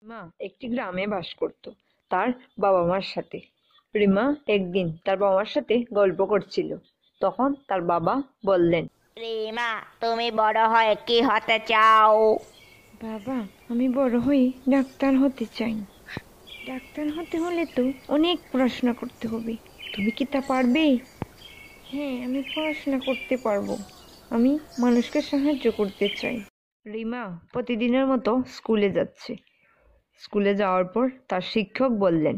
মা একটি গ্রামে বাস করত তার বাবা মার সাথে। রিমা একদিন তার বাবা মার সাথে গল্প করছিল। তখন তার বাবা বললেন, রিমা, তুমি বড় হয়ে কি হতে চাও? বাবা, আমি বড় হয়ে ডাক্তার হতে চাই। ডাক্তার হতে হলে তো অনেক পড়াশোনা করতে হবে। তুমি কি তা পারবে? হ্যাঁ, আমি পড়াশোনা করতে পারবো। আমি মানুষকে সাহায্য করতে চাই। রিমা প্রতিদিনের মতো স্কুলে যাচ্ছে। স্কুলে যাওয়ার পর তার শিক্ষক বললেন,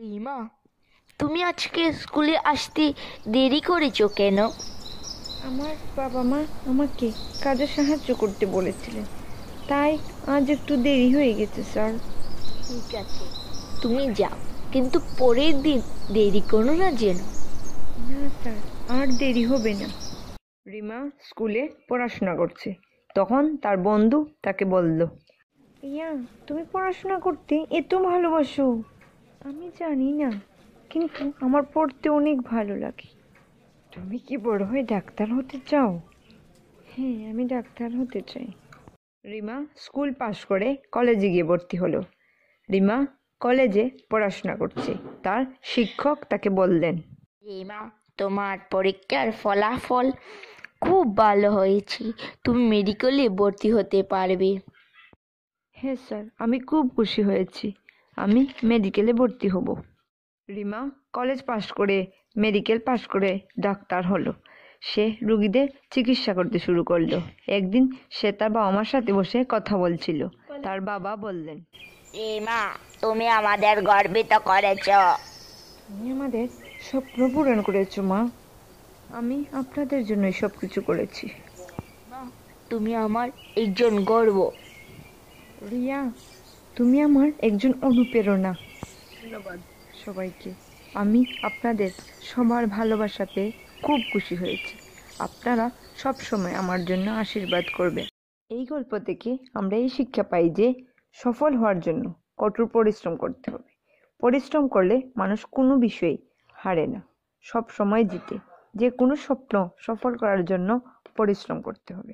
রিমা, তুমি আজকে স্কুলে আসতে দেরি করেছো কেন? আমার বাবা মা আমাকে কাজে সাহায্য করতে বলেছিলেন, তাই আজ একটু দেরি হয়ে গেছে স্যার। ঠিক আছে, তুমি যাও, কিন্তু পরের দিন দেরি করো না যেন। না স্যার, আর দেরি হবে না। রিমা স্কুলে পড়াশোনা করছে। তখন তার বন্ধু তাকে বলল, ইয়া, তুমি পড়াশোনা করতে এত ভালোবাসো? আমি জানি না, কিন্তু আমার পড়তে অনেক ভালো লাগে। তুমি কি বড় হয়ে ডাক্তার হতে চাও? হ্যাঁ, আমি ডাক্তার হতে চাই। রিমা স্কুল পাশ করে কলেজে গিয়ে ভর্তি হলো। রিমা কলেজে পড়াশোনা করছে। তার শিক্ষক তাকে বললেন, রিমা, তোমার পরীক্ষার ফলাফল খুব ভালো হয়েছে, তুমি মেডিকেলে ভর্তি হতে পারবে। হ্যাঁ স্যার, আমি খুব খুশি হয়েছি। আমি মেডিকেলে ভর্তি হব। রিমা কলেজ পাশ করে মেডিকেল পাশ করে ডাক্তার হলো। সে রুগীদের চিকিৎসা করতে শুরু করলো। একদিন সে তার বাবা মার সাথে বসে কথা বলছিল। তার বাবা বললেন, রিমা, তুমি আমাদের গর্বিত করেছ। তুমি আমাদের স্বপ্ন পূরণ করেছো মা। আমি আপনাদের জন্যই সবকিছু করেছি। তুমি আমার একজন গর্ব। রিয়া, তুমি আমার একজন অনুপ্রেরণা। ধন্যবাদ সবাইকে। আমি আপনাদের সবার ভালোবাসা পেয়ে খুব খুশি হয়েছি। আপনারা সব সময় আমার জন্য আশীর্বাদ করবেন। এই গল্প থেকে আমরা এই শিক্ষা পাই যে সফল হওয়ার জন্য কঠোর পরিশ্রম করতে হবে। পরিশ্রম করলে মানুষ কোনো বিষয়ে হারে না, সব সময় জিতে। যে কোনো স্বপ্ন সফল করার জন্য পরিশ্রম করতে হবে।